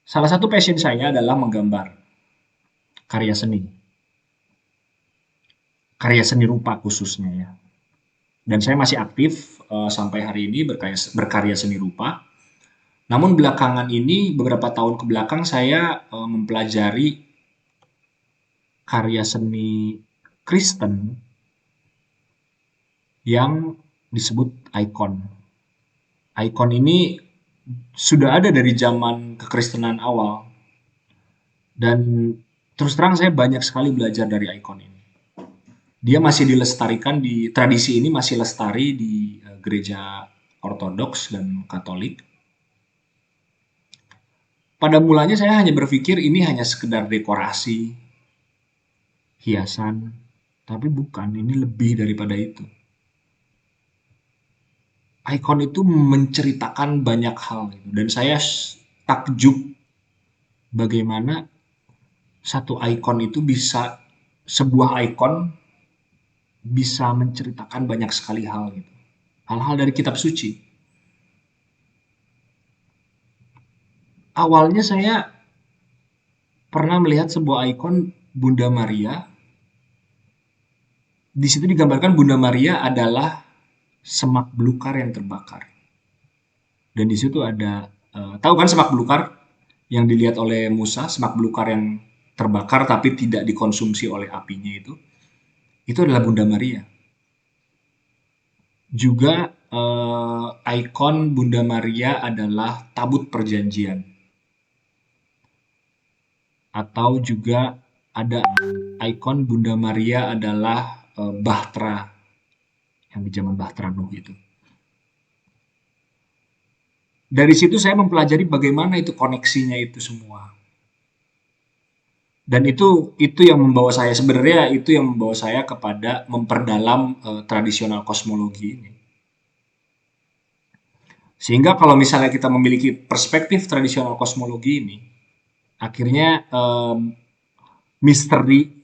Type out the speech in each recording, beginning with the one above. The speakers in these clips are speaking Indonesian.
Salah satu passion saya adalah menggambar karya seni, karya seni rupa khususnya ya. Dan saya masih aktif sampai hari ini berkarya seni rupa. Namun belakangan ini, beberapa tahun ke belakang saya mempelajari karya seni Kristen yang disebut ikon. Ikon ini sudah ada dari zaman kekristenan awal dan terus terang saya banyak sekali belajar dari ikon ini. Dia masih dilestarikan di tradisi ini masih lestari di gereja Ortodoks dan Katolik. Pada mulanya saya hanya berpikir ini hanya sekedar dekorasi, hiasan, tapi bukan, ini lebih daripada itu. Ikon itu menceritakan banyak hal gitu. Dan saya takjub bagaimana satu ikon itu bisa sebuah ikon bisa menceritakan banyak sekali hal gitu. Hal-hal dari kitab suci. Awalnya saya pernah melihat sebuah ikon Bunda Maria. Di situ digambarkan Bunda Maria adalah semak belukar yang terbakar. Dan di situ ada tahu kan semak belukar yang dilihat oleh Musa, semak belukar yang terbakar tapi tidak dikonsumsi oleh apinya itu adalah Bunda Maria. Juga ikon Bunda Maria adalah tabut perjanjian atau juga ada ikon Bunda Maria adalah Bahtera yang di zaman Bahtera Nuh itu. Dari situ saya mempelajari bagaimana itu koneksinya itu semua. Dan itu yang membawa saya sebenarnya itu yang membawa saya kepada memperdalam tradisional kosmologi ini. Sehingga kalau misalnya kita memiliki perspektif tradisional kosmologi ini, akhirnya misteri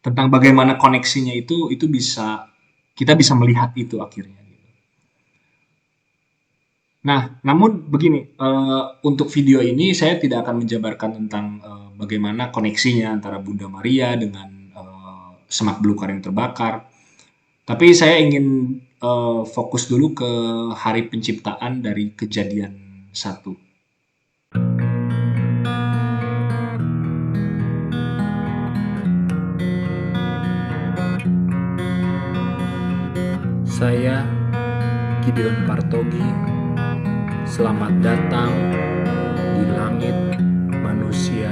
tentang bagaimana koneksinya itu bisa kita bisa melihat itu akhirnya. Nah, namun begini, untuk video ini saya tidak akan menjabarkan tentang bagaimana koneksinya antara Bunda Maria dengan semak belukar yang terbakar. Tapi saya ingin fokus dulu ke hari penciptaan dari kejadian satu. Saya Gideon Partogi. Selamat datang di langit manusia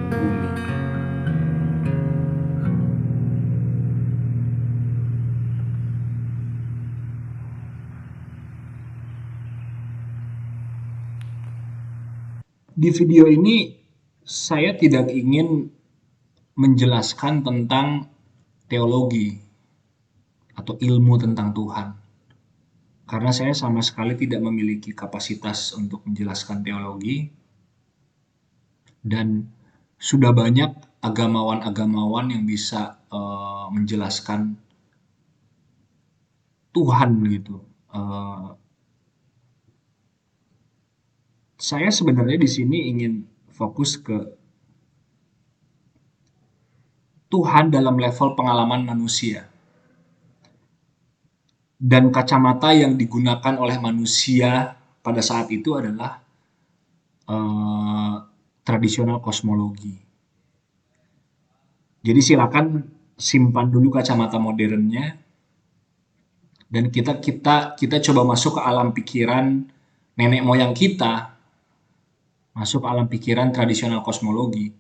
bumi. Di video ini saya tidak ingin menjelaskan tentang teologi atau ilmu tentang Tuhan. Karena saya sama sekali tidak memiliki kapasitas untuk menjelaskan teologi dan sudah banyak agamawan-agamawan yang bisa menjelaskan Tuhan gitu. Uh, saya sebenarnya di sini ingin fokus ke Tuhan dalam level pengalaman manusia dan kacamata yang digunakan oleh manusia pada saat itu adalah uh, tradisional kosmologi. Jadi silakan simpan dulu kacamata modernnya dan kita coba masuk ke alam pikiran nenek moyang kita, masuk ke alam pikiran tradisional kosmologi.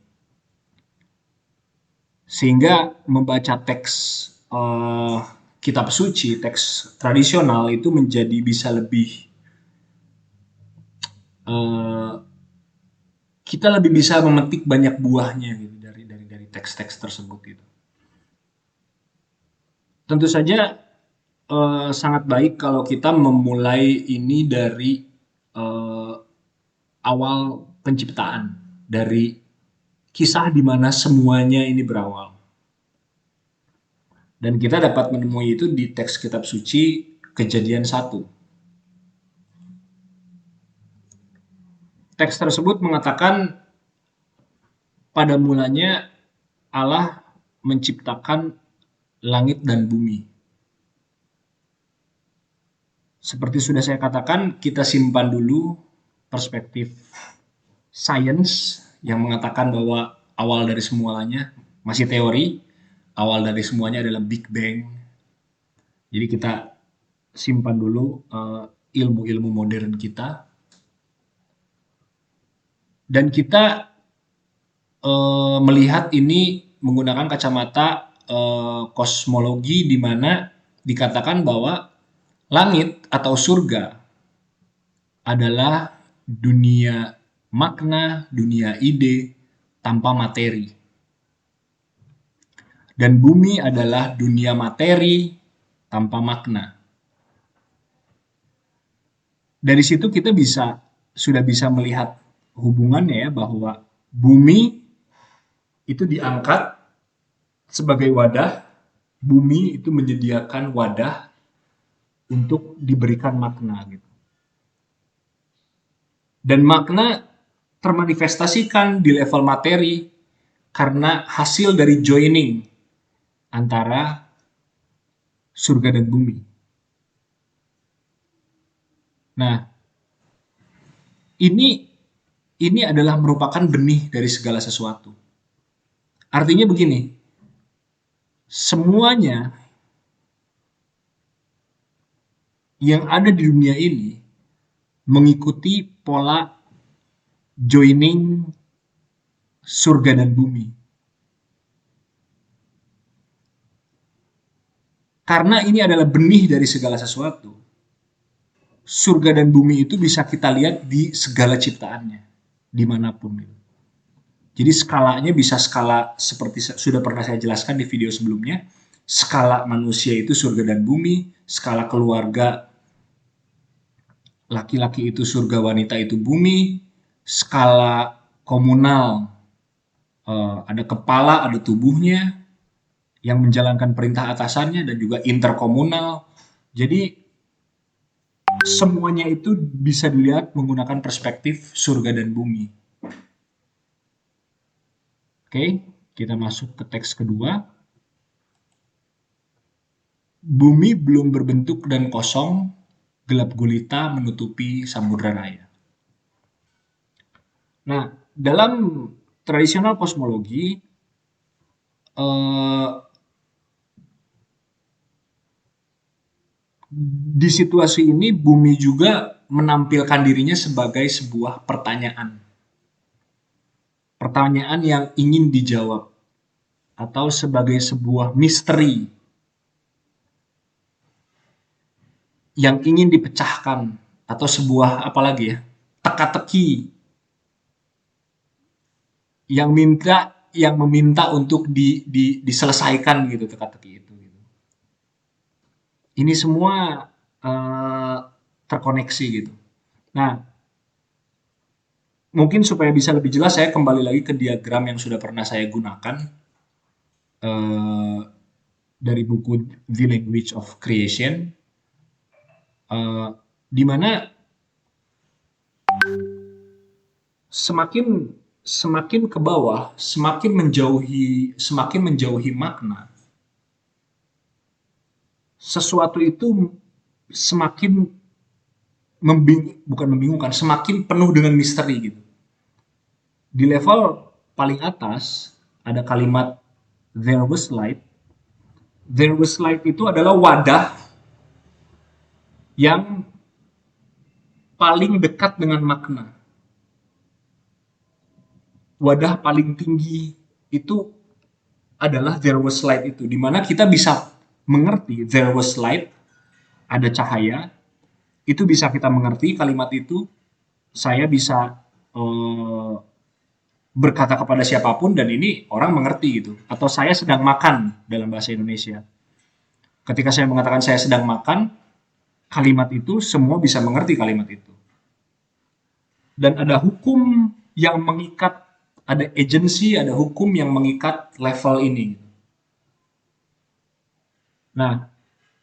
Sehingga membaca teks kitab suci, teks tradisional itu menjadi bisa lebih eh, kita lebih bisa memetik banyak buahnya gitu dari teks-teks tersebut gitu. Tentu saja sangat baik kalau kita memulai ini dari eh, awal penciptaan, dari kisah di mana semuanya ini berawal. Dan kita dapat menemui itu di teks kitab suci Kejadian 1. Teks tersebut mengatakan pada mulanya Allah menciptakan langit dan bumi. Seperti sudah saya katakan, kita simpan dulu perspektif sains yang mengatakan bahwa awal dari semuanya masih teori, awal dari semuanya adalah Big Bang. Jadi kita simpan dulu ilmu-ilmu modern kita dan kita melihat ini menggunakan kacamata kosmologi di mana dikatakan bahwa langit atau surga adalah dunia makna, dunia ide tanpa materi. Dan bumi adalah dunia materi tanpa makna. Dari situ kita sudah bisa melihat hubungannya ya, bahwa bumi itu diangkat sebagai wadah, bumi itu menyediakan wadah untuk diberikan makna gitu. Dan makna termanifestasikan di level materi karena hasil dari joining antara surga dan bumi. Nah, ini adalah merupakan benih dari segala sesuatu. Artinya begini, semuanya yang ada di dunia ini mengikuti pola joining surga dan bumi. Karena ini adalah benih dari segala sesuatu. Surga dan bumi itu bisa kita lihat di segala ciptaannya, dimanapun. Jadi skalanya bisa skala seperti sudah pernah saya jelaskan di video sebelumnya. Skala manusia itu surga dan bumi, skala keluarga laki-laki itu surga, wanita itu bumi, skala komunal ada kepala, ada tubuhnya yang menjalankan perintah atasannya dan juga interkomunal. Jadi semuanya itu bisa dilihat menggunakan perspektif surga dan bumi. Oke, kita masuk ke teks kedua. Bumi belum berbentuk dan kosong, gelap gulita menutupi samudra raya. Nah, dalam tradisional kosmologi, di situasi ini bumi juga menampilkan dirinya sebagai sebuah pertanyaan. Pertanyaan yang ingin dijawab atau sebagai sebuah misteri yang ingin dipecahkan atau sebuah apalagi ya, teka-teki yang meminta untuk diselesaikan gitu teka-teki itu. Gitu. Ini semua terkoneksi gitu. Nah, mungkin supaya bisa lebih jelas saya kembali lagi ke diagram yang sudah pernah saya gunakan dari buku The Language of Creation, di mana semakin ke bawah, semakin menjauhi makna. Sesuatu itu semakin bukan membingungkan, semakin penuh dengan misteri gitu. Di level paling atas ada kalimat there was light. There was light itu adalah wadah yang paling dekat dengan makna. Wadah paling tinggi itu adalah there was light itu, dimana kita bisa mengerti there was light, ada cahaya, itu bisa kita mengerti kalimat itu. Saya bisa berkata kepada siapapun dan ini orang mengerti gitu. Atau saya sedang makan dalam bahasa Indonesia. Ketika saya mengatakan saya sedang makan, kalimat itu semua bisa mengerti kalimat itu. Dan ada hukum yang mengikat, ada agensi, ada hukum yang mengikat level ini. Nah,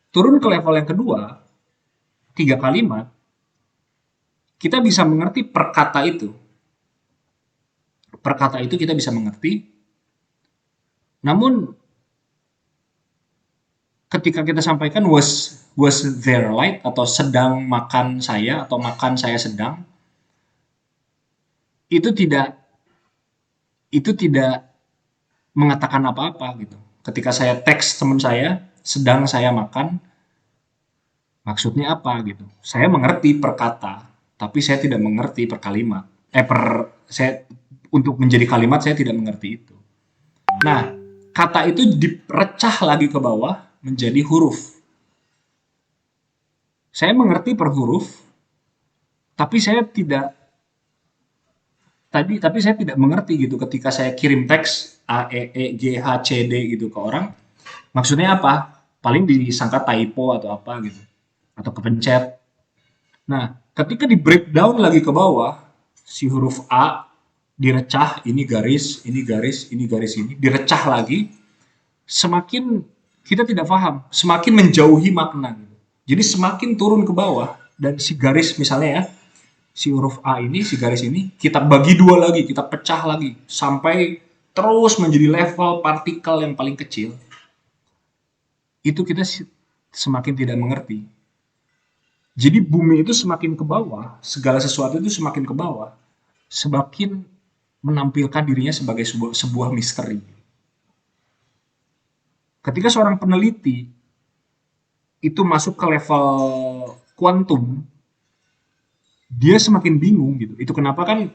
turun ke level yang kedua, 3 kalimat, kita bisa mengerti per kata itu. per kata itu kita bisa mengerti. Namun ketika kita sampaikan was there light atau sedang makan saya atau makan saya sedang, itu tidak itu tidak mengatakan apa-apa gitu. Ketika saya teks teman saya sedang saya makan, maksudnya apa gitu. Saya mengerti per kata, tapi saya tidak mengerti per kalimat. Saya untuk menjadi kalimat saya tidak mengerti itu. Nah, kata itu dipecah lagi ke bawah menjadi huruf. Saya mengerti per huruf, tapi saya tidak mengerti gitu ketika saya kirim teks A E E G H C D gitu ke orang, maksudnya apa? Paling disangka typo atau apa gitu, atau kepencet. Nah, ketika di breakdown lagi ke bawah, si huruf A direcah, ini garis, ini garis, ini garis, ini direcah lagi, semakin kita tidak paham, semakin menjauhi makna. Jadi semakin turun ke bawah dan si garis misalnya ya, si huruf A ini, si garis ini, kita bagi dua lagi, kita pecah lagi sampai terus menjadi level partikel yang paling kecil. Itu kita semakin tidak mengerti. Jadi bumi itu semakin ke bawah, segala sesuatu itu semakin ke bawah, semakin menampilkan dirinya sebagai sebuah misteri. Ketika seorang peneliti itu masuk ke level kuantum, dia semakin bingung gitu. Itu kenapa kan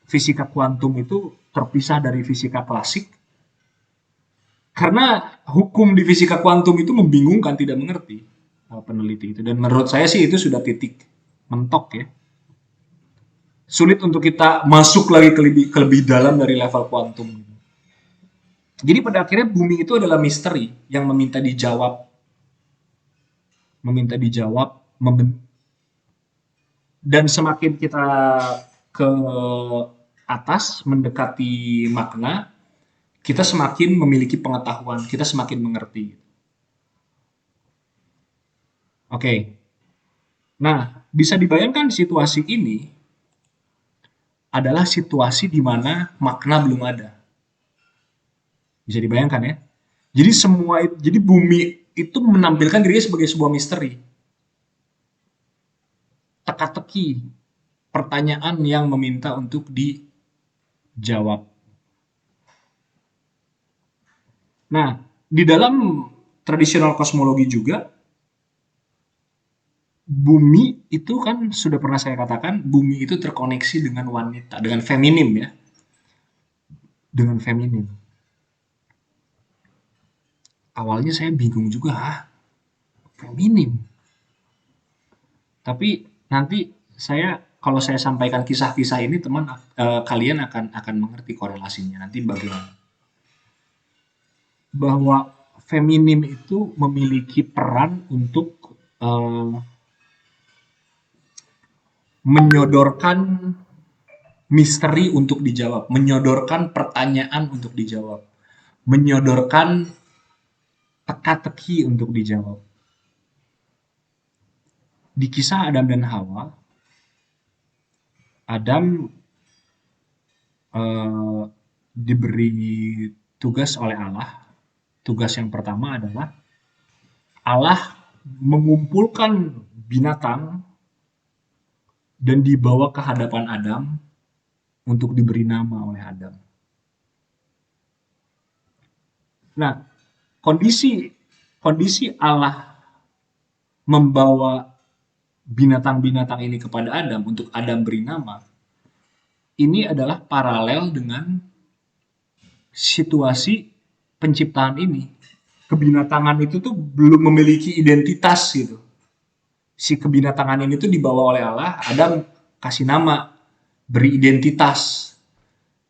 fisika kuantum itu terpisah dari fisika klasik, karena hukum di fisika kuantum itu membingungkan, tidak mengerti peneliti itu. Dan menurut saya sih itu sudah titik mentok ya. Sulit untuk kita masuk lagi ke lebih dalam dari level kuantum. Jadi pada akhirnya bumi itu adalah misteri yang meminta dijawab, dan semakin kita ke atas mendekati makna, kita semakin memiliki pengetahuan, kita semakin mengerti. Oke. Nah, bisa dibayangkan situasi ini adalah situasi di mana makna belum ada. Bisa dibayangkan ya. Jadi bumi itu menampilkan dirinya sebagai sebuah misteri. Teka-teki, pertanyaan yang meminta untuk dijawab. Nah, di dalam tradisional kosmologi juga, bumi itu kan sudah pernah saya katakan, bumi itu terkoneksi dengan wanita, dengan feminim ya. Dengan feminim. Awalnya saya bingung juga, feminim. Tapi nanti kalau saya sampaikan kisah-kisah ini kalian akan mengerti korelasinya nanti bagaimana. Bahwa feminim itu memiliki peran untuk menyodorkan misteri untuk dijawab, menyodorkan pertanyaan untuk dijawab, menyodorkan teka-teki untuk dijawab. Di kisah Adam dan Hawa, Adam diberi tugas oleh Allah. Tugas yang pertama adalah Allah mengumpulkan binatang dan dibawa ke hadapan Adam untuk diberi nama oleh Adam. Nah, kondisi Allah membawa binatang-binatang ini kepada Adam untuk Adam beri nama, ini adalah paralel dengan situasi penciptaan ini. Kebinatangan itu tuh belum memiliki identitas gitu. Si kebinatangan ini tuh dibawa oleh Allah, Adam kasih nama, beri identitas.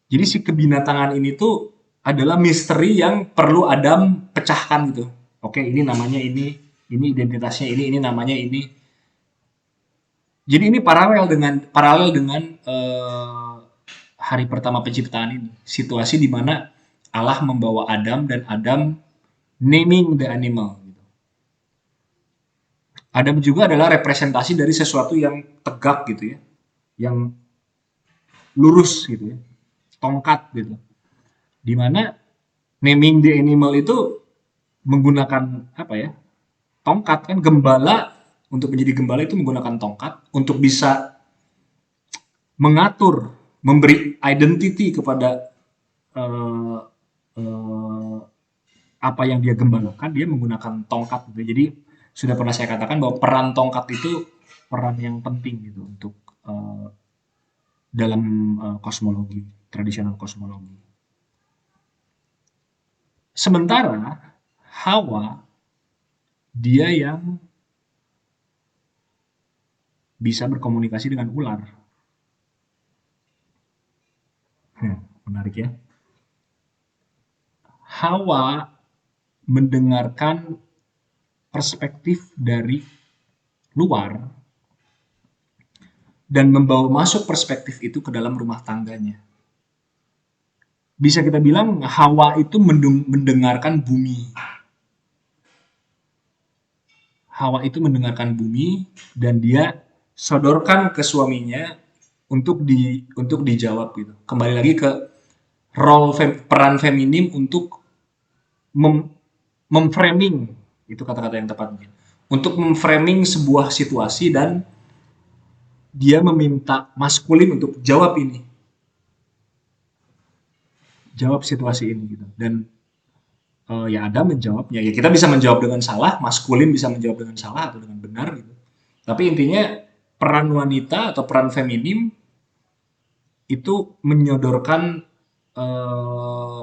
Jadi si kebinatangan ini tuh adalah misteri yang perlu Adam pecahkan gitu. Oke, ini namanya ini identitasnya ini namanya ini. Jadi ini paralel dengan hari pertama penciptaan ini. Situasi di mana Allah membawa Adam dan Adam naming the animal. Adam juga adalah representasi dari sesuatu yang tegak gitu ya, yang lurus gitu ya, tongkat gitu. Di mana naming the animal itu menggunakan apa ya? Tongkat kan gembala untuk menjadi gembala itu menggunakan tongkat untuk bisa mengatur, memberi identity kepada eh, eh, apa yang dia gembalakan, dia menggunakan tongkat gitu. Jadi sudah pernah saya katakan bahwa peran tongkat itu peran yang penting gitu untuk eh, dalam kosmologi, tradisional kosmologi. Sementara Hawa dia yang bisa berkomunikasi dengan ular. Menarik ya. Hawa mendengarkan perspektif dari luar dan membawa masuk perspektif itu ke dalam rumah tangganya. Bisa kita bilang Hawa itu mendengarkan bumi. Hawa itu mendengarkan bumi dan dia sodorkan ke suaminya untuk dijawab gitu. Kembali lagi ke peran feminim untuk mem, memframing, itu kata-kata yang tepat mungkin. Untuk memframing sebuah situasi dan dia meminta maskulin untuk jawab ini, jawab situasi ini gitu. Dan ya ada menjawabnya. Ya kita bisa menjawab dengan salah, maskulin bisa menjawab dengan salah atau dengan benar gitu. Tapi intinya peran wanita atau peran feminim itu menyodorkan eh,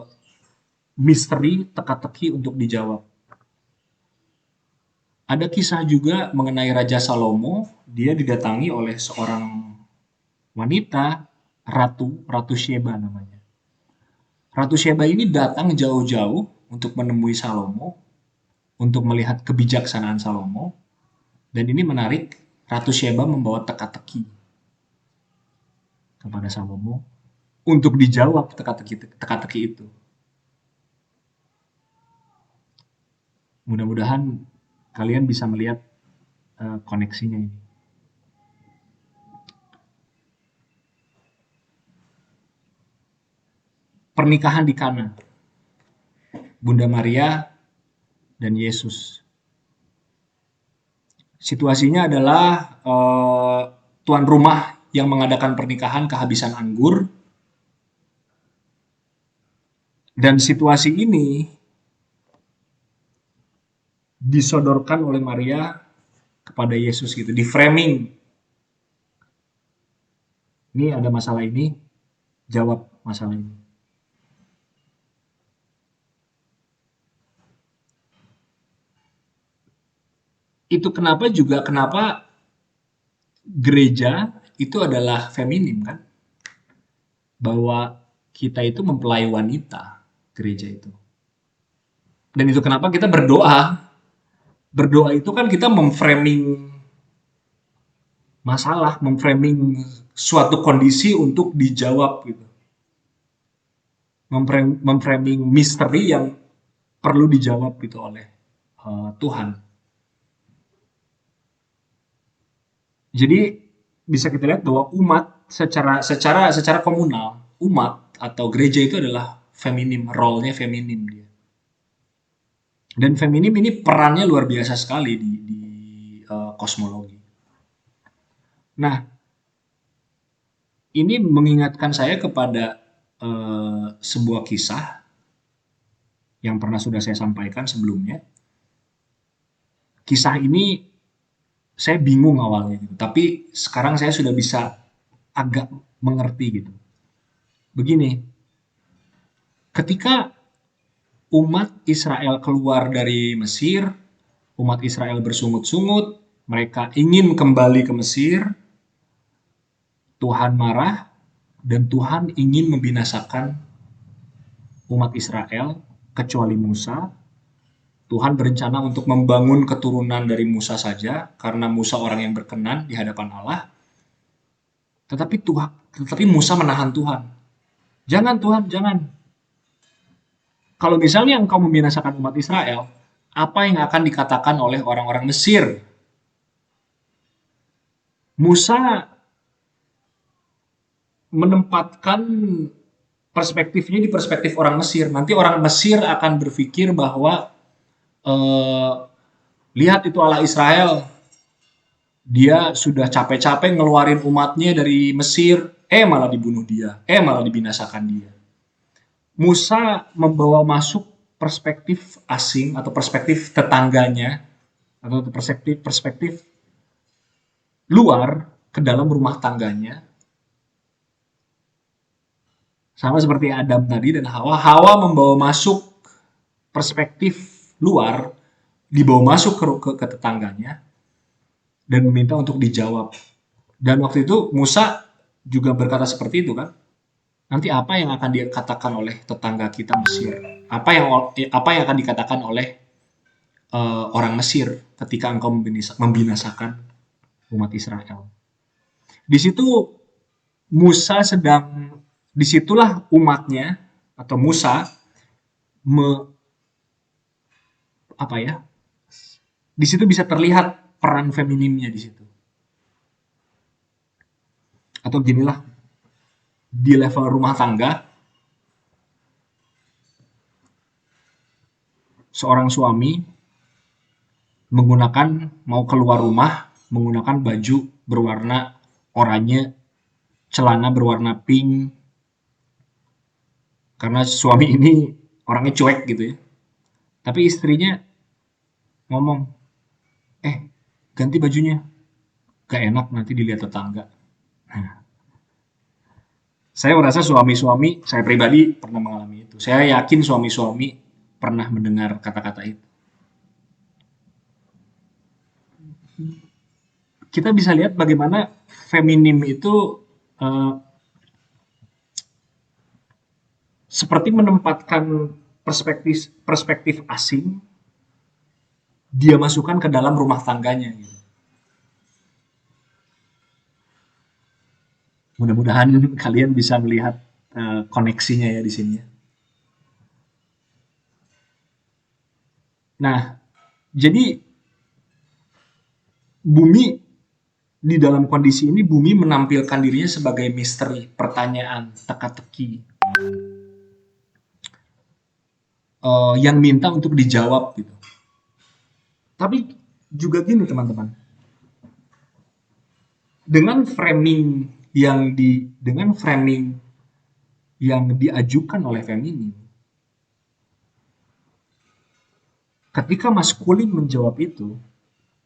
misteri teka-teki untuk dijawab. Ada kisah juga mengenai Raja Salomo, dia didatangi oleh seorang wanita, Ratu Sheba namanya. Ratu Sheba ini datang jauh-jauh untuk menemui Salomo, untuk melihat kebijaksanaan Salomo, dan ini menarik, Ratu Sheba membawa teka-teki kepada Salomo untuk dijawab teka-teki itu. Mudah-mudahan kalian bisa melihat koneksinya ini. Pernikahan di Kana, Bunda Maria dan Yesus. Situasinya adalah tuan rumah yang mengadakan pernikahan kehabisan anggur, dan situasi ini disodorkan oleh Maria kepada Yesus gitu, di framing. Ini ada masalah ini, jawab masalah ini. Itu kenapa gereja itu adalah feminim kan? Bahwa kita itu mempelai wanita, gereja itu. Dan itu kenapa kita berdoa. Berdoa itu kan kita memframing masalah, memframing suatu kondisi untuk dijawab gitu. Memframing misteri yang perlu dijawab gitu oleh Tuhan. Jadi bisa kita lihat bahwa umat secara komunal, umat atau gereja itu adalah feminim, role-nya feminim dia. Dan feminim ini perannya luar biasa sekali di kosmologi. Nah, ini mengingatkan saya kepada sebuah kisah yang pernah sudah saya sampaikan sebelumnya. Kisah ini saya bingung awalnya gitu, tapi sekarang saya sudah bisa agak mengerti gitu. Begini, ketika umat Israel keluar dari Mesir, umat Israel bersungut-sungut, mereka ingin kembali ke Mesir, Tuhan marah, dan Tuhan ingin membinasakan umat Israel, kecuali Musa. Tuhan berencana untuk membangun keturunan dari Musa saja, karena Musa orang yang berkenan di hadapan Allah. Tetapi Musa menahan Tuhan. Jangan Tuhan, jangan. Kalau misalnya engkau membinasakan umat Israel, apa yang akan dikatakan oleh orang-orang Mesir? Musa menempatkan perspektifnya di perspektif orang Mesir. Nanti orang Mesir akan berpikir bahwa eh, lihat itu Allah Israel, dia sudah capek-capek ngeluarin umatnya dari Mesir, malah dibunuh dia, malah dibinasakan dia. Musa membawa masuk perspektif asing atau perspektif tetangganya atau perspektif perspektif luar ke dalam rumah tangganya, sama seperti Adam tadi dan Hawa. Hawa membawa masuk perspektif luar, dibawa masuk ke tetangganya dan meminta untuk dijawab. Dan waktu itu Musa juga berkata seperti itu kan. Nanti apa yang akan dikatakan oleh tetangga kita Mesir? Apa yang akan dikatakan oleh orang Mesir ketika engkau membinasakan umat Israel? Di situ Musa sedang disitulah umatnya atau Musa me, apa ya? Di situ bisa terlihat peran feminimnya di situ. Atau ginilah, di level rumah tangga, seorang suami menggunakan mau keluar rumah menggunakan baju berwarna oranye, celana berwarna pink, karena suami ini orangnya cuek gitu ya. Tapi istrinya ngomong, eh ganti bajunya, gak enak nanti dilihat tetangga. Nah, saya merasa suami-suami, saya pribadi pernah mengalami itu. Saya yakin suami-suami pernah mendengar kata-kata itu. Kita bisa lihat bagaimana feminim itu eh, seperti menempatkan perspektif perspektif asing, dia masukkan ke dalam rumah tangganya. Gitu. Mudah-mudahan kalian bisa melihat koneksinya ya di sini. Nah, jadi bumi di dalam kondisi ini bumi menampilkan dirinya sebagai misteri, pertanyaan, teka-teki, yang minta untuk dijawab gitu. Tapi juga gini teman-teman, dengan framing yang diajukan oleh feminim, ketika maskulin menjawab itu,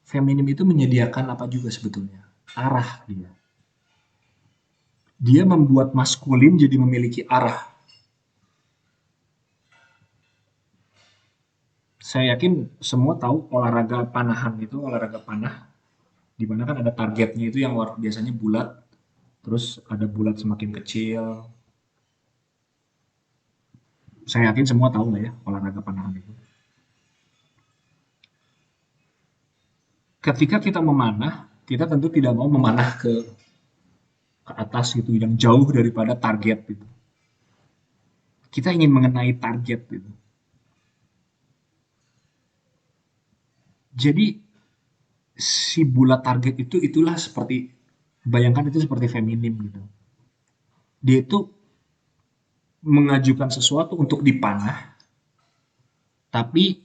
feminim itu menyediakan apa juga sebetulnya? Arah dia. Dia membuat maskulin jadi memiliki arah. Saya yakin semua tahu olahraga panahan itu, olahraga panah, di mana kan ada targetnya itu yang biasanya bulat, terus ada bulat semakin kecil. Saya yakin semua tahu lah ya olahraga panahan itu. Ketika kita memanah, kita tentu tidak mau memanah ke atas gitu, yang jauh daripada target gitu. Kita ingin mengenai target gitu. Jadi si bulat target itu itulah seperti bayangkan itu seperti feminim gitu. Dia itu mengajukan sesuatu untuk dipanah, tapi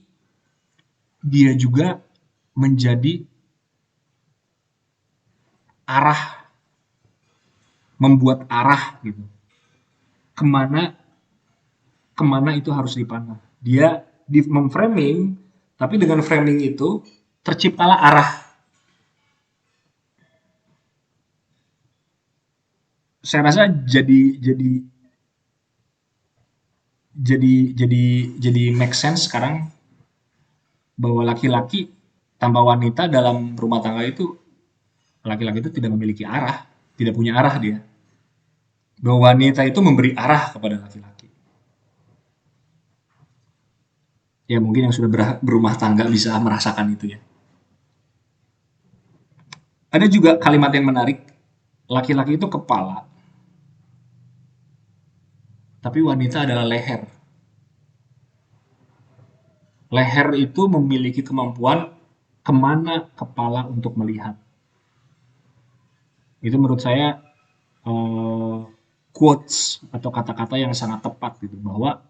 dia juga menjadi arah, membuat arah gitu. Kemana kemana itu harus dipanah. Dia di memframing, tapi dengan framing itu terciptalah arah. Saya rasa jadi make sense sekarang bahwa laki-laki tanpa wanita dalam rumah tangga itu, laki-laki itu tidak memiliki arah, tidak punya arah dia. Bahwa wanita itu memberi arah kepada laki-laki. Ya mungkin yang sudah berumah tangga bisa merasakan itu ya. Ada juga kalimat yang menarik, laki-laki itu kepala, tapi wanita adalah leher. Leher itu memiliki kemampuan kemana kepala untuk melihat. Itu menurut saya eh, quotes atau kata-kata yang sangat tepat gitu bahwa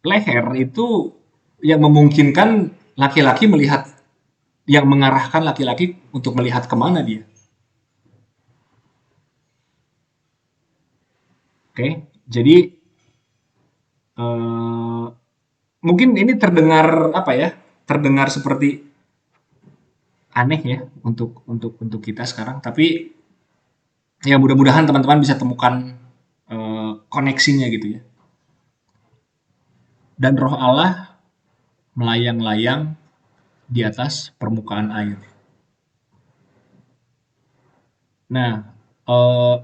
leher itu yang memungkinkan laki-laki melihat, yang mengarahkan laki-laki untuk melihat kemana dia. Oke, jadi eh, mungkin ini terdengar apa ya? Terdengar seperti aneh ya untuk kita sekarang, tapi ya mudah-mudahan teman-teman bisa temukan koneksinya gitu ya. Dan roh Allah melayang-layang di atas permukaan air. Nah, eh,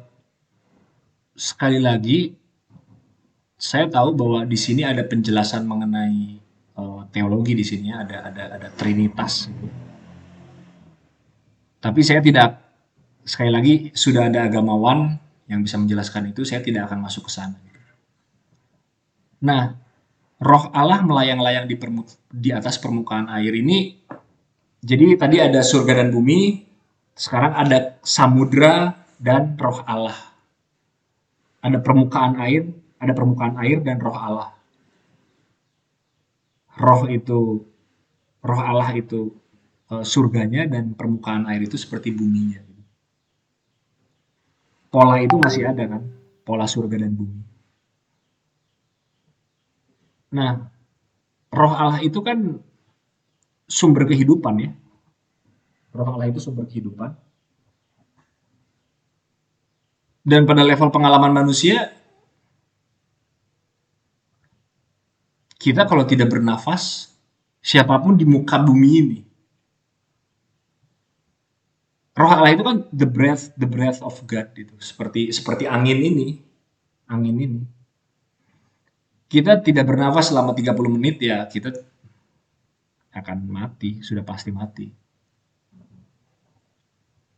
sekali lagi saya tahu bahwa di sini ada penjelasan mengenai teologi di sini ya, ada Trinitas gitu. Tapi saya tidak, sekali lagi sudah ada agamawan yang bisa menjelaskan itu, saya tidak akan masuk ke sana. Nah, roh Allah melayang-layang di atas permukaan air ini, jadi tadi ada surga dan bumi, sekarang ada samudra dan roh Allah. Ada permukaan air dan roh Allah. Roh itu, roh Allah itu surganya dan permukaan air itu seperti buminya. Pola itu masih ada kan, pola surga dan bumi. Nah, roh Allah itu kan sumber kehidupan ya. Roh Allah itu sumber kehidupan. Dan pada level pengalaman manusia, kita kalau tidak bernafas, siapapun di muka bumi ini, roh Allah itu kan the breath of God itu. Seperti angin ini, angin ini. Kita tidak bernafas selama 30 menit ya, kita akan mati, sudah pasti mati.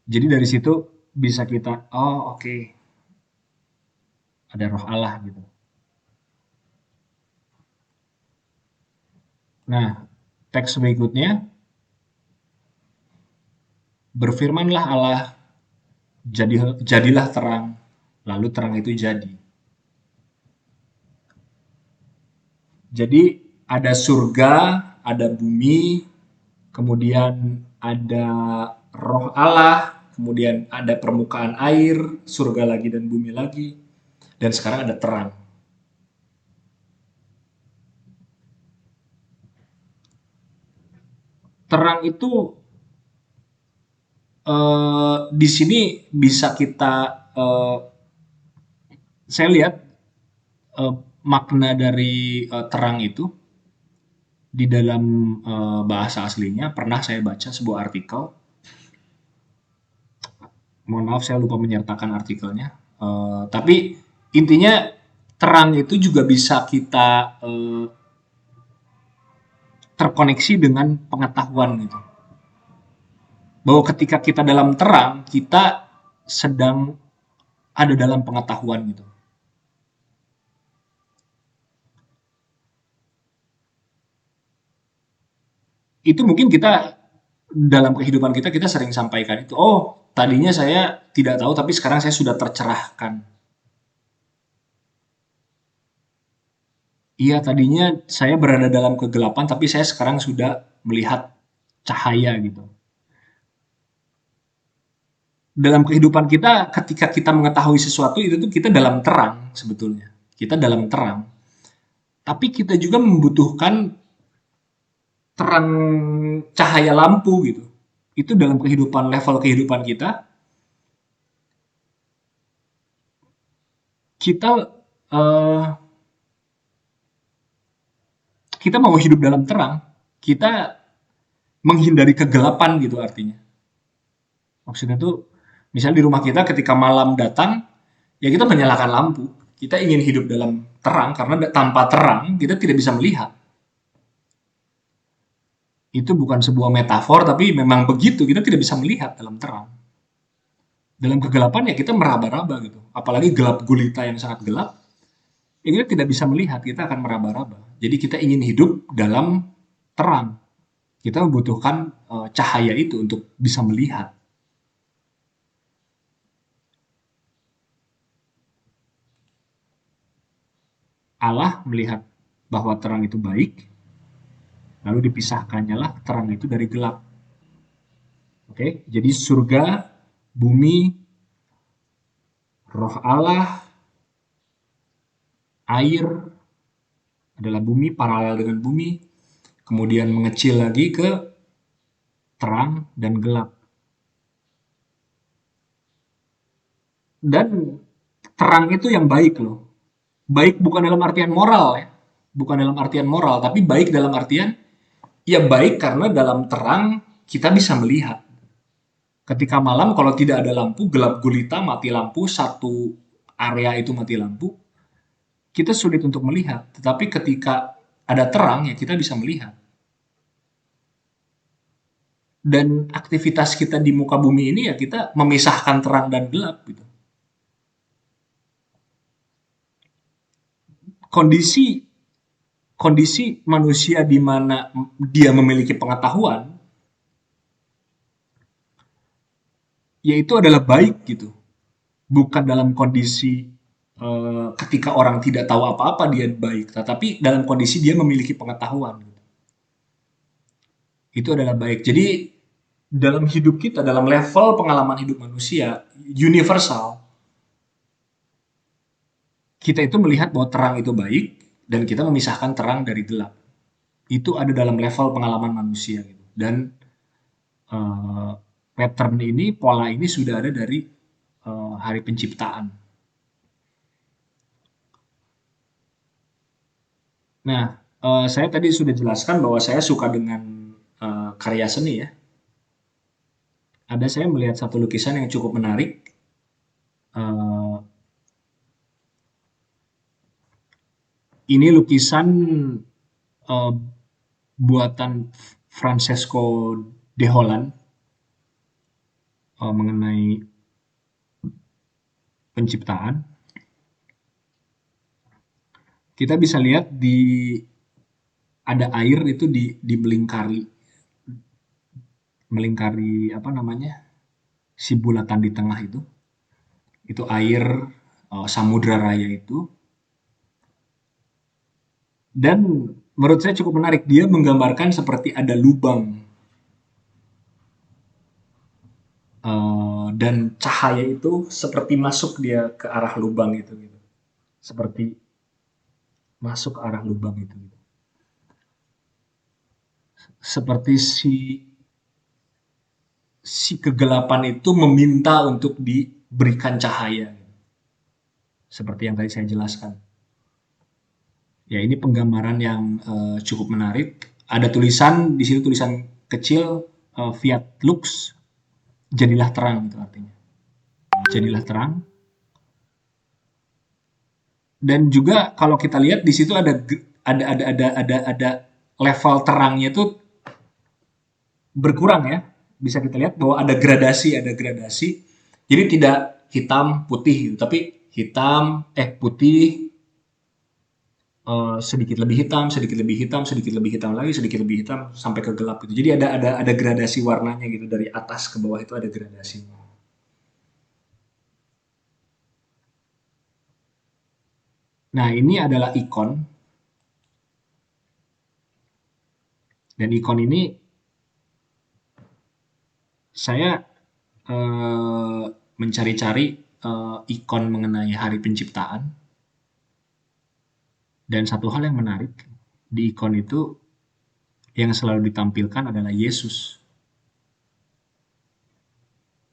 Jadi dari situ bisa kita, oh oke, okay, ada roh Allah gitu. Nah, teks berikutnya, berfirmanlah Allah, jadilah terang, lalu terang itu jadi. Jadi ada surga, ada bumi, kemudian ada roh Allah, kemudian ada permukaan air, surga lagi dan bumi lagi, dan sekarang ada terang. Terang itu di sini bisa kita, saya lihat makna dari terang itu di dalam bahasa aslinya. Pernah saya baca sebuah artikel, mohon maaf saya lupa menyertakan artikelnya. Tapi intinya terang itu juga bisa kita terkoneksi dengan pengetahuan gitu. Bahwa ketika kita dalam terang, kita sedang ada dalam pengetahuan gitu. Itu mungkin kita dalam kehidupan kita, kita sering sampaikan itu. Oh, tadinya saya tidak tahu, tapi sekarang saya sudah tercerahkan. Iya, tadinya saya berada dalam kegelapan, tapi saya sekarang sudah melihat cahaya gitu. Dalam kehidupan kita, ketika kita mengetahui sesuatu, itu tuh kita dalam terang sebetulnya. Kita dalam terang. Tapi kita juga membutuhkan terang cahaya lampu gitu. Itu dalam kehidupan, level kehidupan kita, kita eh, kita mau hidup dalam terang, kita menghindari kegelapan gitu artinya. Maksudnya tuh, misalnya di rumah kita ketika malam datang, ya kita menyalakan lampu. Kita ingin hidup dalam terang, karena tanpa terang kita tidak bisa melihat. Itu bukan sebuah metafor, tapi memang begitu. Kita tidak bisa melihat dalam terang. Dalam kegelapan ya kita meraba-raba gitu. Apalagi gelap gulita yang sangat gelap, ya kita tidak bisa melihat, kita akan meraba-raba. Jadi kita ingin hidup dalam terang. Kita membutuhkan cahaya itu untuk bisa melihat. Allah melihat bahwa terang itu baik, lalu dipisahkannya lah terang itu dari gelap. Oke, jadi surga, bumi, roh Allah, air adalah bumi, paralel dengan bumi, kemudian mengecil lagi ke terang dan gelap. Dan terang itu yang baik loh. Baik bukan dalam artian moral ya. Bukan dalam artian moral, tapi baik dalam artian ya baik karena dalam terang kita bisa melihat. Ketika malam kalau tidak ada lampu, gelap gulita, mati lampu, satu area itu mati lampu, kita sulit untuk melihat. Tetapi ketika ada terang ya kita bisa melihat. Dan aktivitas kita di muka bumi ini ya kita memisahkan terang dan gelap gitu. Kondisi kondisi manusia di mana dia memiliki pengetahuan yaitu adalah baik gitu. Bukan dalam kondisi ketika orang tidak tahu apa-apa dia baik, tetapi dalam kondisi dia memiliki pengetahuan. Itu adalah baik. Jadi dalam hidup kita, dalam level pengalaman hidup manusia universal, kita itu melihat bahwa terang itu baik dan kita memisahkan terang dari gelap. Itu ada dalam level pengalaman manusia gitu. Dan uh, pattern ini, pola ini sudah ada dari hari penciptaan. Nah, saya tadi sudah jelaskan bahwa saya suka dengan karya seni ya. Ada saya melihat satu lukisan yang cukup menarik. Eh, ini lukisan eh, buatan Francesco de Holland mengenai penciptaan. Kita bisa lihat di ada air itu di melingkari melingkari apa namanya si bulatan di tengah itu air samudra raya itu. Dan menurut saya cukup menarik, dia menggambarkan seperti ada lubang dan cahaya itu seperti masuk dia ke arah lubang itu gitu. Seperti masuk ke arah lubang itu gitu. Seperti si kegelapan itu meminta untuk diberikan cahaya gitu. Seperti yang tadi saya jelaskan. Ya ini penggambaran yang cukup menarik. Ada tulisan di situ, tulisan kecil, Fiat Lux, jadilah terang itu artinya. Jadilah terang. Dan juga kalau kita lihat di situ ada level terangnya itu berkurang ya. Bisa kita lihat bahwa ada gradasi. Jadi tidak hitam putih gitu, tapi hitam putih, sedikit lebih hitam, sedikit lebih hitam, sedikit lebih hitam lagi, sedikit lebih hitam sampai ke gelap gitu. Jadi ada gradasi warnanya gitu, dari atas ke bawah itu ada gradasi. Nah, ini adalah ikon, dan ikon ini saya mencari-cari ikon mengenai hari penciptaan, dan satu hal yang menarik di ikon itu yang selalu ditampilkan adalah Yesus.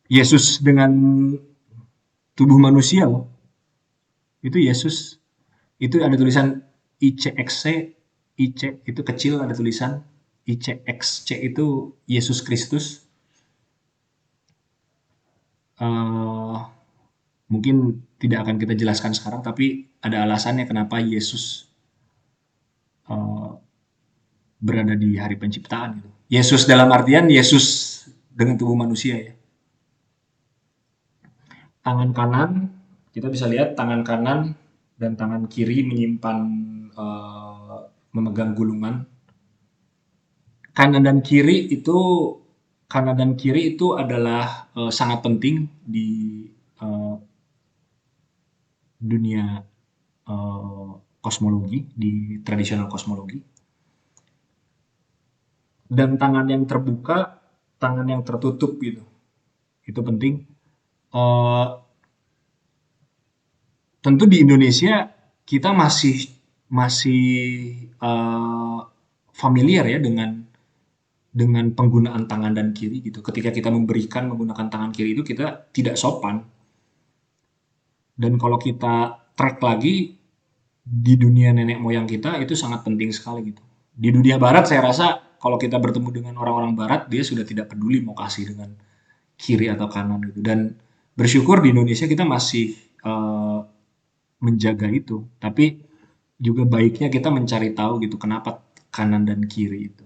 Yesus dengan tubuh manusia loh. Itu Yesus. Itu ada tulisan ICXC, IC itu kecil, ada tulisan ICXC itu Yesus Kristus. Eh, mungkin tidak akan kita jelaskan sekarang, tapi ada alasannya kenapa Yesus eh, berada di hari penciptaan gitu. Yesus dalam artian Yesus dengan tubuh manusia ya. Tangan kanan kita bisa lihat tangan kanan dan tangan kiri menyimpan eh, memegang gulungan. Kanan dan kiri itu adalah sangat penting di eh, dunia kosmologi, di tradisional kosmologi. Dan tangan yang terbuka, tangan yang tertutup gitu. Itu penting. Eh, Tentu di Indonesia kita masih masih eh, familiar ya dengan penggunaan tangan dan kiri gitu. Ketika kita memberikan menggunakan tangan kiri itu kita tidak sopan. Dan kalau kita track lagi di dunia nenek moyang kita itu sangat penting sekali gitu. Di dunia barat saya rasa kalau kita bertemu dengan orang-orang barat dia sudah tidak peduli mau kasih dengan kiri atau kanan gitu. Dan bersyukur di Indonesia kita masih eh, menjaga itu. Tapi juga baiknya kita mencari tahu gitu kenapa kanan dan kiri itu.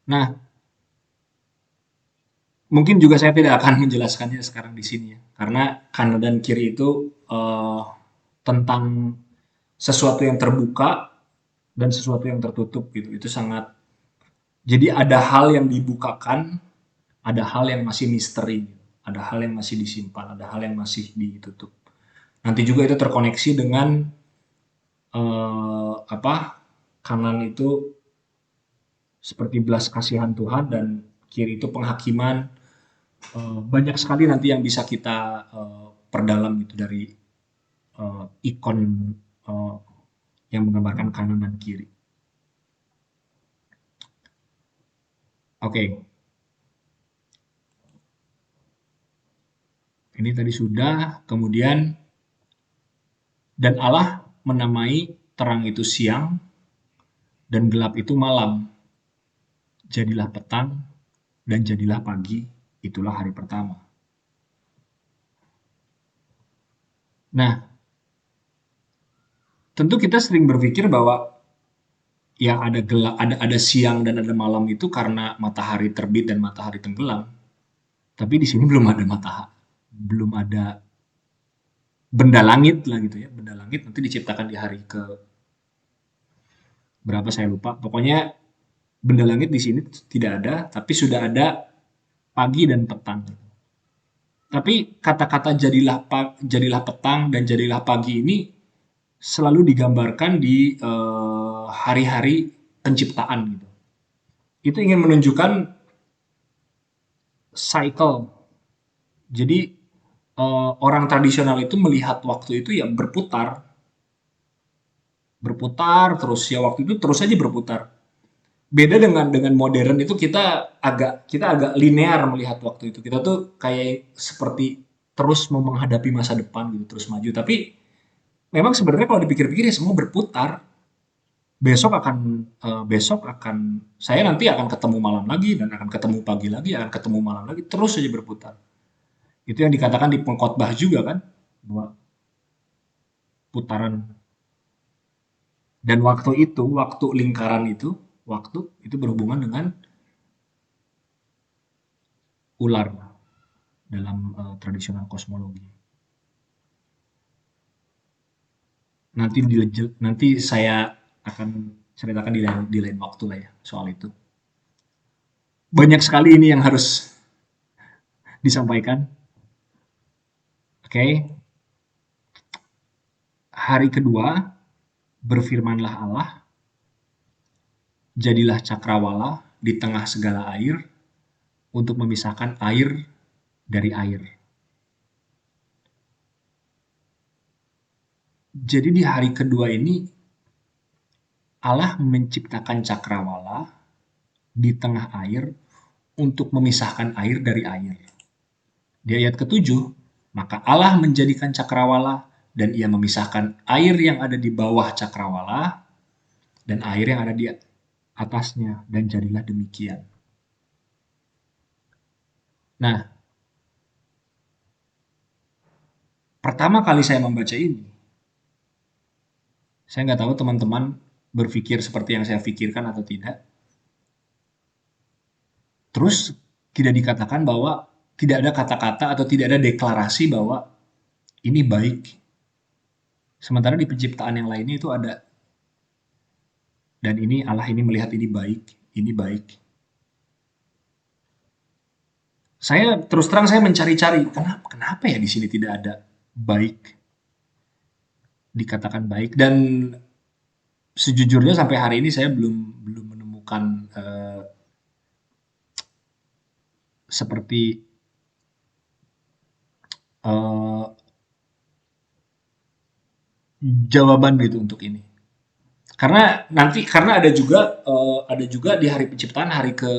Nah, mungkin juga saya tidak akan menjelaskannya sekarang di sini ya, karena kanan dan kiri itu tentang sesuatu yang terbuka dan sesuatu yang tertutup gitu. Itu sangat. Jadi ada hal yang dibukakan, ada hal yang masih misteri, gitu. Ada hal yang masih disimpan, ada hal yang masih ditutup. Nanti juga itu terkoneksi dengan apa? Kanan itu seperti belas kasihan Tuhan dan kiri itu penghakiman. Banyak sekali nanti yang bisa kita perdalam gitu dari ikon eh, yang menggambarkan kanan dan kiri. Oke, ini tadi sudah. Kemudian dan Allah menamai terang itu siang dan gelap itu malam. Jadilah petang dan jadilah pagi. Itulah hari pertama. Nah, tentu kita sering berpikir bahwa ya ada gelap, ada siang dan ada malam itu karena matahari terbit dan matahari tenggelam. Tapi di sini belum ada matahari, belum ada benda langit lah gitu ya. Benda langit nanti diciptakan di hari ke berapa saya lupa. Pokoknya benda langit di sini tidak ada, tapi sudah ada pagi dan petang. Tapi kata-kata jadilah petang dan jadilah pagi ini selalu digambarkan di hari-hari penciptaan gitu. Itu ingin menunjukkan cycle. Jadi orang tradisional itu melihat waktu itu ya berputar, berputar terus ya waktu itu terus saja berputar. Beda dengan modern itu kita agak linear melihat waktu itu. Kita tuh kayak seperti terus mau menghadapi masa depan gitu, terus maju. Tapi memang sebenarnya kalau dipikir-pikir ya semua berputar. Besok akan saya nanti akan ketemu malam lagi dan akan ketemu pagi lagi, akan ketemu malam lagi, terus saja berputar. Itu yang dikatakan di pengkhotbah juga kan, bahwa putaran dan waktu lingkaran itu berhubungan dengan ular dalam tradisional kosmologi. Nanti saya akan ceritakan di lain waktu lah ya soal itu. Banyak sekali ini yang harus disampaikan. Oke, okay. Hari kedua berfirmanlah Allah, jadilah cakrawala di tengah segala air untuk memisahkan air dari air. Jadi di hari kedua ini Allah menciptakan cakrawala di tengah air untuk memisahkan air dari air. Di ayat ketujuh, maka Allah menjadikan cakrawala dan ia memisahkan air yang ada di bawah cakrawala dan air yang ada di atasnya dan jadilah demikian. Nah, pertama kali saya membaca ini, saya nggak tahu teman-teman berpikir seperti yang saya pikirkan atau tidak. Terus tidak dikatakan bahwa tidak ada kata-kata atau tidak ada deklarasi bahwa ini baik. Sementara di penciptaan yang lainnya itu ada. Dan ini Allah ini melihat ini baik, ini baik. Saya terus terang saya mencari-cari kenapa ya di sini tidak ada baik. dikatakan baik. Dan sejujurnya sampai hari ini saya belum belum menemukan seperti eh, jawaban gitu untuk ini. Karena ada juga di hari penciptaan, hari ke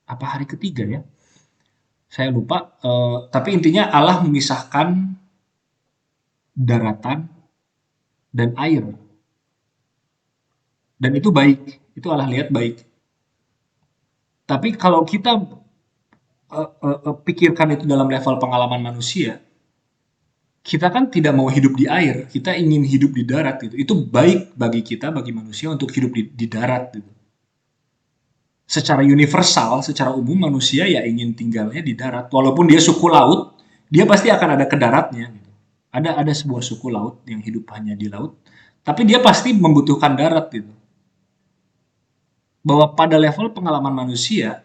apa, hari ketiga ya. Saya lupa, tapi intinya Allah memisahkan daratan dan air, dan itu baik. Itu Allah lihat baik. Tapi kalau kita pikirkan itu dalam level pengalaman manusia, kita kan tidak mau hidup di air, kita ingin hidup di darat gitu. Itu baik bagi kita, bagi manusia untuk hidup di darat gitu. Secara universal, secara umum manusia ya ingin tinggalnya di darat. Walaupun dia suku laut, dia pasti akan ada ke daratnya gitu. Ada sebuah suku laut yang hidup hanya di laut, tapi dia pasti membutuhkan darat gitu. Bahwa pada level pengalaman manusia,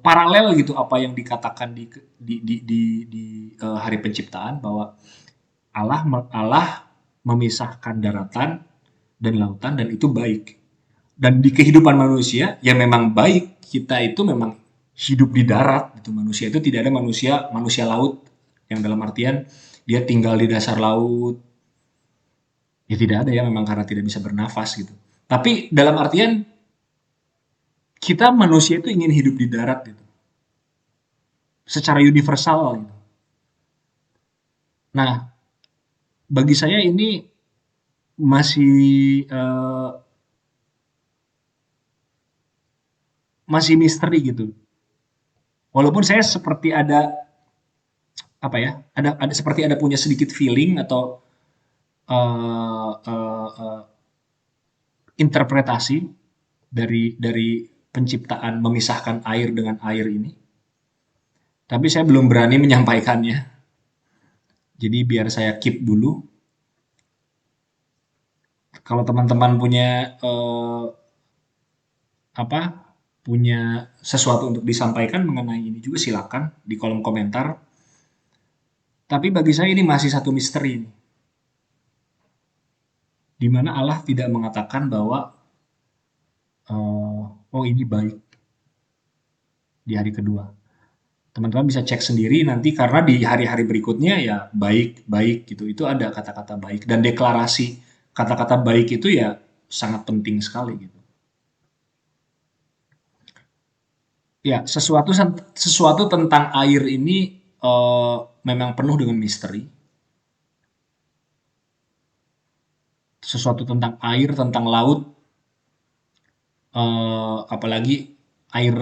paralel gitu apa yang dikatakan di hari penciptaan, bahwa Allah memisahkan daratan dan lautan, dan itu baik. Dan di kehidupan manusia ya memang baik, kita itu memang hidup di darat gitu. Manusia itu tidak ada manusia manusia laut, yang dalam artian dia tinggal di dasar laut. Ya tidak ada ya, memang karena tidak bisa bernafas gitu. Tapi dalam artian kita manusia itu ingin hidup di darat gitu. Secara universal gitu. Nah, bagi saya ini masih masih misteri gitu. Walaupun saya seperti ada apa ya, ada seperti ada punya sedikit feeling atau uh, uh, uh, interpretasi dari penciptaan memisahkan air dengan air ini. Tapi saya belum berani menyampaikannya. Jadi biar saya keep dulu. Kalau teman-teman punya apa, punya sesuatu untuk disampaikan mengenai ini juga silakan di kolom komentar. Tapi bagi saya ini masih satu misteri ini, di mana Allah tidak mengatakan bahwa oh ini baik di hari kedua. Teman-teman bisa cek sendiri nanti, karena di hari-hari berikutnya ya baik-baik gitu. Itu ada kata-kata baik, dan deklarasi kata-kata baik itu ya sangat penting sekali gitu. Ya, sesuatu tentang air ini memang penuh dengan misteri. Sesuatu tentang air, tentang laut, apalagi air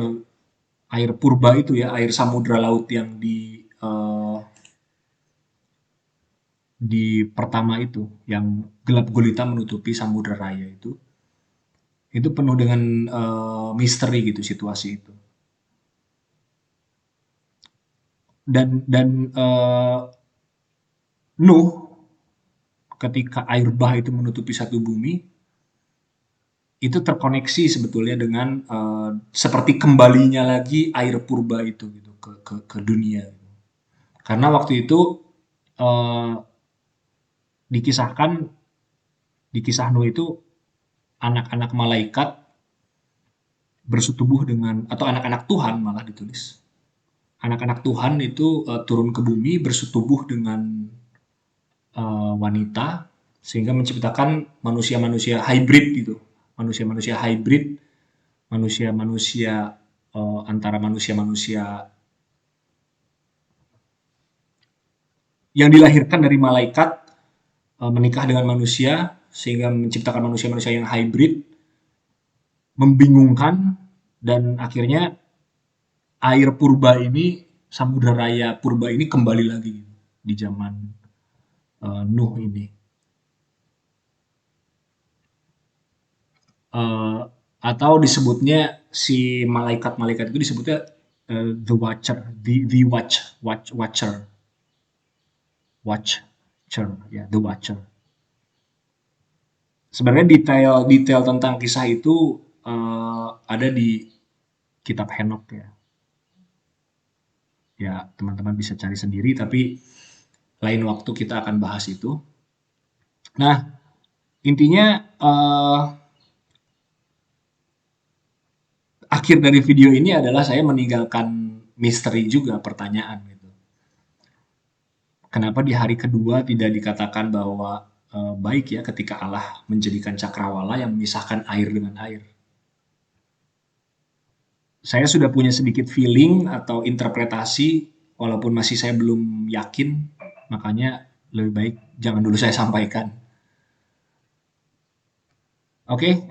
air purba itu ya, air samudra laut yang di pertama itu, yang gelap gulita menutupi samudra raya itu penuh dengan misteri gitu situasi itu. Dan Nuh, ketika air bah itu menutupi satu bumi, itu terkoneksi sebetulnya dengan seperti kembalinya lagi air purba itu gitu ke dunia. Karena waktu itu eh, dikisahkan di kisah Nuh itu, anak-anak malaikat bersetubuh dengan, atau anak-anak Tuhan malah ditulis. Anak-anak Tuhan itu turun ke bumi bersetubuh dengan wanita, sehingga menciptakan manusia-manusia hybrid gitu. Manusia-manusia hybrid, manusia-manusia antara manusia-manusia yang dilahirkan dari malaikat menikah dengan manusia, sehingga menciptakan manusia-manusia yang hybrid, membingungkan. Dan akhirnya air purba ini, samudra raya purba ini kembali lagi di zaman Nuh ini. Eh, atau disebutnya, si malaikat-malaikat itu disebutnya the watcher, the watcher, watcher, ya, the watcher. Sebenarnya detail-detail tentang kisah itu ada di kitab Henok ya. Ya, teman-teman bisa cari sendiri, tapi lain waktu kita akan bahas itu. Nah, intinya akhir dari video ini adalah saya meninggalkan misteri juga, pertanyaan gitu. Kenapa di hari kedua tidak dikatakan bahwa baik ya ketika Allah menjadikan cakrawala yang memisahkan air dengan air? Saya sudah punya sedikit feeling atau interpretasi, walaupun masih saya belum yakin, makanya lebih baik jangan dulu saya sampaikan. Oke,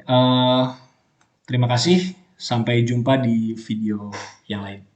terima kasih. Sampai jumpa di video yang lain.